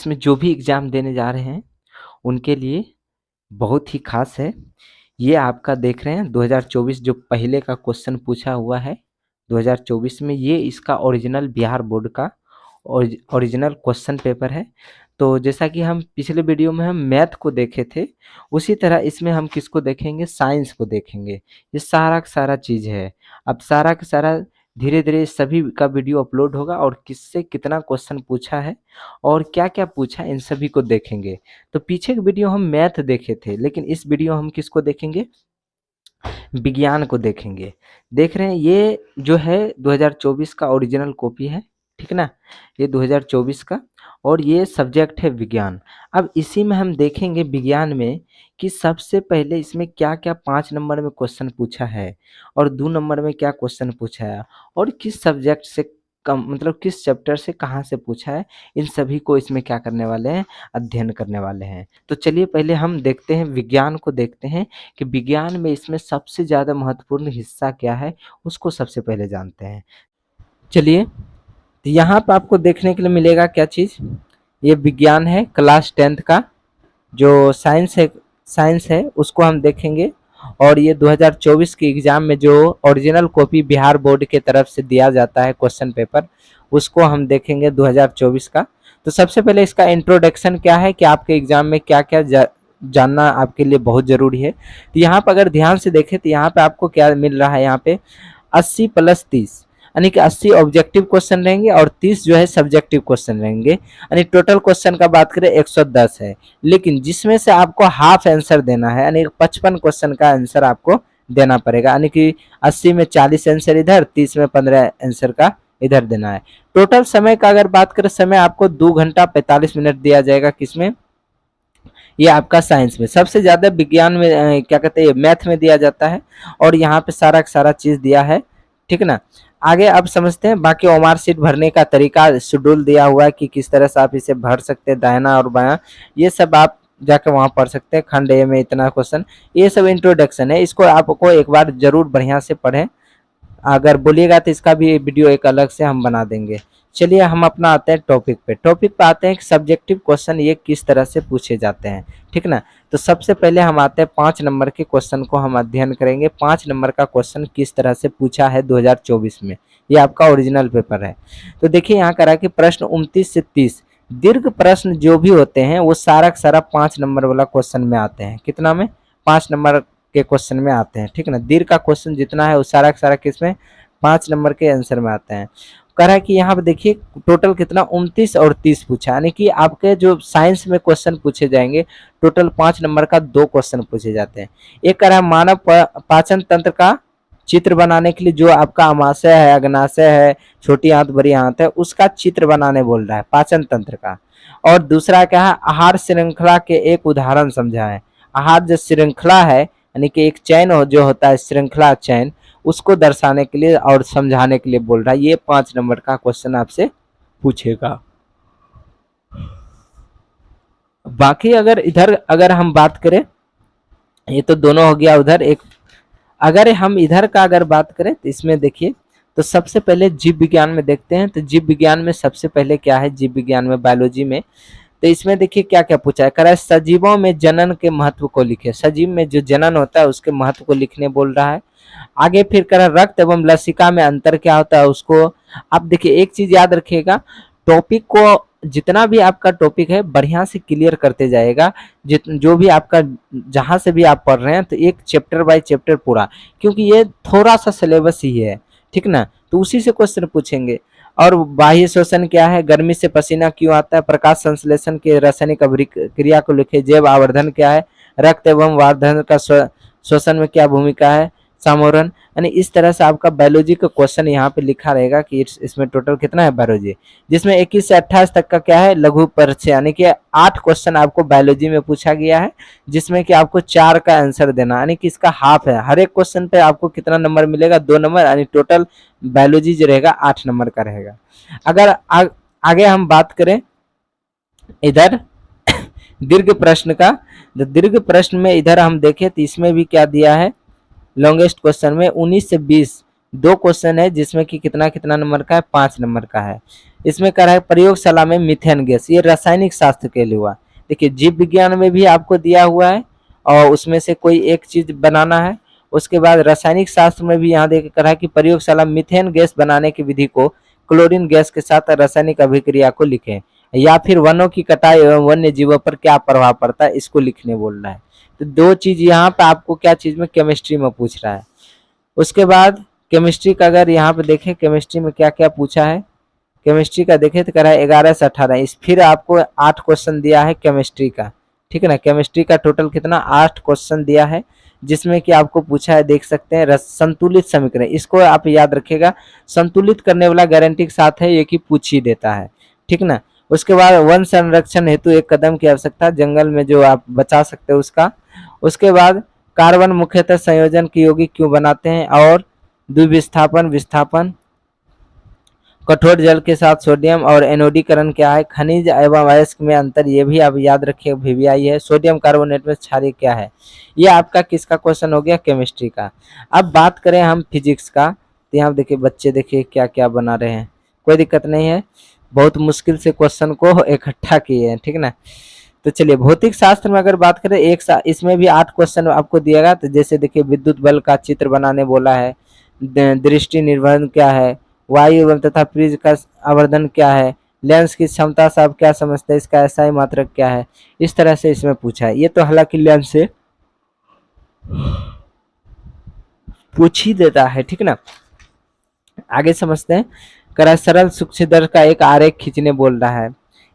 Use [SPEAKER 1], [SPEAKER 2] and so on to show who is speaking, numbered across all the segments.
[SPEAKER 1] इसमें जो भी एग्ज़ाम देने जा रहे हैं, उनके लिए बहुत ही ख़ास है। ये आपका देख रहे हैं 2024 जो पहले का क्वेश्चन पूछा हुआ है, 2024 में ये इसका ओरिजिनल बिहार बोर्ड का ओरिजिनल क्वेश्चन पेपर है। तो जैसा कि हम पिछले वीडियो में हम मैथ को देखे थे, उसी तरह इसमें हम किसको देखेंगे? साइंस को देखेंगे। ये सारा का सारा चीज़ है। अब सारा का सारा धीरे-धीरे सभी का वीडियो अपलोड होगा और किससे कितना क्वेश्चन पूछा है और क्या-क्या पूछा इन सभी को देखेंगे। तो पीछे के वीडियो हम मैथ देखे थे, लेकिन इस वीडियो हम किसको देखेंगे? विज्ञान को देखेंगे। देख रहे हैं ये जो है 2024 का ओरिजिनल कॉपी है, ठीक ना? ये 2024 का और ये सब्जेक्ट है विज्ञान। अब इसी में हम देखेंगे विज्ञान में कि सबसे पहले इसमें क्या-क्या 5 नंबर में क्वेश्चन पूछा है और 2 नंबर में क्या क्वेश्चन पूछा है और किस सब्जेक्ट से कम मतलब किस चैप्टर से कहाँ से पूछा है, इन सभी को इसमें क्या करने वाले हैं? अध्ययन करने वाले हैं। तो चलिए पहले हम देखते हैं विज्ञान को देखते हैं कि विज्ञान में इसमें सबसे ज़्यादा महत्वपूर्ण हिस्सा क्या है, उसको सबसे पहले जानते हैं। चलिए, तो यहाँ पे आपको देखने के लिए मिलेगा क्या चीज़? ये विज्ञान है क्लास 10th का, जो साइंस है उसको हम देखेंगे और ये 2024 के एग्ज़ाम में जो ओरिजिनल कॉपी बिहार बोर्ड के तरफ से दिया जाता है क्वेश्चन पेपर, उसको हम देखेंगे 2024 का। तो सबसे पहले इसका इंट्रोडक्शन क्या है कि आपके एग्ज़ाम में क्या-क्या जानना आपके लिए बहुत ज़रूरी है। तो यहाँ पर अगर ध्यान से देखें तो यहाँ पे आपको क्या मिल रहा है, यहाँ पे 80 + 30 यानी कि 80 ऑब्जेक्टिव क्वेश्चन रहेंगे और 30 जो है सब्जेक्टिव क्वेश्चन रहेंगे, यानी टोटल क्वेश्चन का बात करें 110 है, लेकिन जिसमें से आपको हाफ आंसर देना है, यानी 55 क्वेश्चन का आंसर आपको देना पड़ेगा, यानी कि 80 में 40 आंसर इधर, 30 में 15 आंसर का इधर देना है। टोटल समय का अगर बात करें, समय आपको 2 घंटा 45 मिनट दिया जाएगा। किसमें? ये आपका साइंस में। सबसे ज़्यादा विज्ञान में क्या कहते हैं, मैथ में दिया जाता है और यहाँ पे सारा का सारा चीज़ दिया है, ठीक ना? आगे अब समझते हैं बाकी ओमार शीट भरने का तरीका, शेड्यूल दिया हुआ है कि किस तरह से आप इसे भर सकते हैं, दाहिना और बायां, ये सब आप जाके वहाँ पढ़ सकते हैं। खंड ए में इतना क्वेश्चन, ये सब इंट्रोडक्शन है, इसको आपको एक बार जरूर बढ़िया से पढ़ें। अगर बोलिएगा तो इसका भी वीडियो एक अलग से हम बना देंगे। चलिए हम अपना आते हैं टॉपिक पे। टॉपिक पे आते हैं कि सब्जेक्टिव क्वेश्चन ये किस तरह से पूछे जाते हैं, ठीक ना? तो सबसे पहले हम आते हैं 5 नंबर के क्वेश्चन को हम अध्ययन करेंगे। 5 नंबर का क्वेश्चन किस तरह से पूछा है 2024 में, ये आपका ओरिजिनल पेपर है। तो देखिए यहाँ करा कि प्रश्न 29 से 30 दीर्घ प्रश्न जो भी होते हैं वो सारा का सारा 5 नंबर वाला क्वेश्चन में आते हैं। कितना में? 5 नंबर के क्वेश्चन में आते हैं, ठीक ना? दीर्घ का क्वेश्चन जितना है वो सारा का सारा किसमें? 5 नंबर के आंसर में आते हैं। कह रहा है कि यहाँ पे देखिए टोटल कितना 29 और 30 पूछा, यानी कि आपके जो साइंस में क्वेश्चन पूछे जाएंगे टोटल 5 नंबर का 2 क्वेश्चन पूछे जाते हैं। एक कह रहा है मानव पाचन तंत्र का चित्र बनाने के लिए, जो आपका अमाशय है, अग्नाशय है, छोटी आंत बड़ी आंत है, उसका चित्र बनाने बोल रहा है, पाचन तंत्र का। और दूसरा क्या है, आहार श्रृंखला के एक उदाहरण समझाएं। आहार जो श्रृंखला है, यानी कि एक चैन जो होता है, श्रृंखला चैन, उसको दर्शाने के लिए और समझाने के लिए बोल रहा है। ये 5 नंबर का क्वेश्चन आपसे पूछेगा। बाकी अगर इधर अगर हम बात करें, ये तो दोनों हो गया उधर एक। अगर हम इधर का अगर बात करें तो इसमें देखिए, तो सबसे पहले जीव विज्ञान में देखते हैं। तो जीव विज्ञान में सबसे पहले क्या है, जीव विज्ञान में बायोलॉजी में, तो इसमें देखिए क्या क्या पूछा है। कह रहा है सजीवों में जनन के महत्व को लिखे। सजीव में जो जनन होता है उसके महत्व को लिखने बोल रहा है। आगे फिर कह रहा है रक्त एवं लसिका में अंतर क्या होता है उसको। आप देखिए एक चीज याद रखिएगा, टॉपिक को जितना भी आपका टॉपिक है बढ़िया से क्लियर करते जाएगा। जो भी आपका जहां से भी आप पढ़ रहे हैं, तो एक चैप्टर बाय चैप्टर पूरा, क्योंकि ये थोड़ा सा सिलेबस ही है, ठीक ना? तो उसी से क्वेश्चन पूछेंगे। और बाह्य श्वसन क्या है, गर्मी से पसीना क्यों आता है, प्रकाश संश्लेषण के रासायनिक अभिक्रिया को लिखे। जैव आवर्धन क्या है, रक्त एवं वार्धन का श्वसन में क्या भूमिका है, समोरण। यानी इस तरह से आपका बायोलॉजी का क्वेश्चन यहाँ पे लिखा रहेगा कि इसमें टोटल कितना है बायोलॉजी, जिसमें 21 से 28 तक का क्या है, लघु परीक्षा, यानी कि 8 क्वेश्चन आपको बायोलॉजी में पूछा गया है, जिसमें कि आपको 4 का आंसर देना, यानी कि इसका हाफ है। हर एक क्वेश्चन पे आपको कितना नंबर मिलेगा, 2 नंबर, यानी टोटल बायोलॉजी जो रहेगा 8 नंबर का रहेगा। अगर आगे हम बात करें इधर दीर्घ प्रश्न का, तो दीर्घ प्रश्न में इधर हम देखें तो इसमें भी क्या दिया है, लॉन्गेस्ट क्वेश्चन में 19 से 20 2 क्वेश्चन है जिसमें कि कितना कितना नंबर का है, 5 नंबर का है। इसमें कह रहा है प्रयोगशाला में मीथेन गैस, ये रासायनिक शास्त्र के लिए हुआ। देखिए जीव विज्ञान में भी आपको दिया हुआ है और उसमें से कोई एक चीज बनाना है। उसके बाद रासायनिक शास्त्र में भी यहाँ देख कर है कि प्रयोगशाला मीथेन गैस बनाने की विधि को क्लोरीन गैस के साथ रासायनिक अभिक्रिया को लिखें, या फिर वनों की कटाई एवं वन्य जीवों पर क्या प्रभाव पड़ता है, इसको लिखने बोल रहा है। तो 2 चीज यहाँ पे आपको क्या चीज में, केमिस्ट्री में पूछ रहा है। उसके बाद केमिस्ट्री का अगर यहाँ पे देखें केमिस्ट्री में क्या क्या पूछा है, केमिस्ट्री का देखें तो कह रहा है 11 से 18, इस फिर आपको 8 क्वेश्चन दिया है केमिस्ट्री का, ठीक है ना। केमिस्ट्री का टोटल कितना 8 क्वेश्चन दिया है, जिसमें कि आपको पूछा है देख सकते हैं संतुलित समीकरण, इसको आप याद रखिएगा। संतुलित करने वाला गारंटी के साथ है ये कि पूछ ही देता है, ठीक ना। उसके बाद वन संरक्षण हेतु एक कदम की आवश्यकता, जंगल में जो आप बचा सकते हो उसका। उसके बाद कार्बन मुख्यतः संयोजन की यौगिक क्यों बनाते हैं, और द्विविस्थापन विस्थापन, कठोर जल के साथ सोडियम और एनोडीकरण क्या है, खनिज एवं अयस्क में अंतर, ये भी आप याद रखिए वीवीआई है, सोडियम कार्बोनेट में क्षारीय क्या है। ये आपका किसका क्वेश्चन हो गया, केमिस्ट्री का। अब बात करें हम फिजिक्स का, तो यहाँ देखिए बच्चे देखिए क्या क्या बना रहे हैं, कोई दिक्कत नहीं है, बहुत मुश्किल से क्वेश्चन को इकट्ठा किए हैं, ठीक ना। तो चलिए भौतिक शास्त्र में अगर बात करें इसमें भी 8 क्वेश्चन आपको दिएगा। तो जैसे देखिए विद्युत बल का चित्र बनाने बोला है, दृष्टि निर्बंध क्या है, वायु एवं तथा फ्रिज का आवर्धन क्या है, लेंस की क्षमता से आप क्या समझते हैं, इसका एसआई मात्रक क्या है, इस तरह से इसमें पूछा है। ये तो हालांकि लेंस से पूछ ही देता है, ठीक ना। आगे समझते हैं, करा सरल सूक्ष्मदर्शी का एक आरेख खींचने बोल रहा है,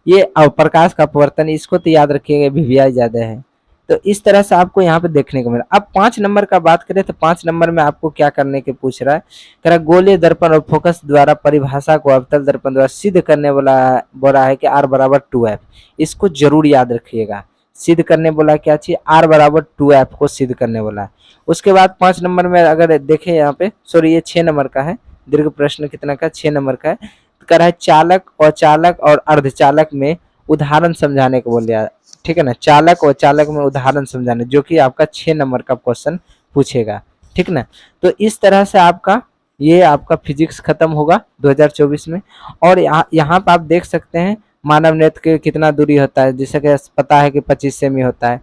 [SPEAKER 1] ये प्रकाश का अपवर्तन, इसको तो याद रखिएगा वीवीआई ज्यादा है। तो इस तरह से आपको यहाँ पे देखने को मिला। अब 5 नंबर का बात करें तो 5 नंबर में आपको क्या करने के पूछ रहा है, कह रहा गोलीय दर्पण और फोकस द्वारा परिभाषा को अवतल दर्पण द्वारा सिद्ध करने वाला बोल रहा है कि R बराबर 2F, इसको जरूर याद रखिएगा। सिद्ध करने बोला क्या चीज, R बराबर 2F को सिद्ध करने बोला है। उसके बाद 5 नंबर में अगर देखें यहाँ पे, सॉरी ये 6 नंबर का है, दीर्घ प्रश्न कितना का, 6 नंबर का है। तो कह रहा है चालक, अचालक और अर्धचालक में उदाहरण समझाने को बोल दिया, ठीक है ना। चालक और चालक में उदाहरण समझाने, जो कि आपका 6 नंबर का क्वेश्चन पूछेगा, ठीक ना। तो इस तरह से आपका ये आपका फिजिक्स खत्म होगा 2024 में। और यहाँ पे आप देख सकते हैं मानव नेत्र के कितना दूरी होता है, जैसे कि पता है कि 25 सेमी होता है।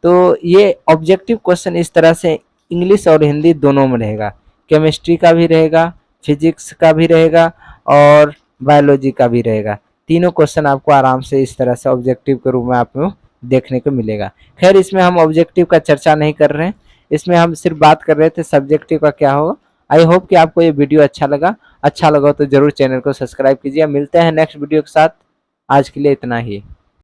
[SPEAKER 1] तो ये ऑब्जेक्टिव क्वेश्चन इस तरह से इंग्लिश और हिंदी दोनों में रहेगा, केमिस्ट्री का भी रहेगा, फिजिक्स का भी रहेगा और बायोलॉजी का भी रहेगा। तीनों क्वेश्चन आपको आराम से इस तरह से ऑब्जेक्टिव के रूप में आपको देखने को मिलेगा। खैर इसमें हम ऑब्जेक्टिव का चर्चा नहीं कर रहे हैं, इसमें हम सिर्फ बात कर रहे थे सब्जेक्टिव का क्या होगा। आई होप कि आपको ये वीडियो अच्छा लगा तो जरूर चैनल को सब्सक्राइब कीजिए। मिलते हैं नेक्स्ट वीडियो के साथ, आज के लिए इतना ही।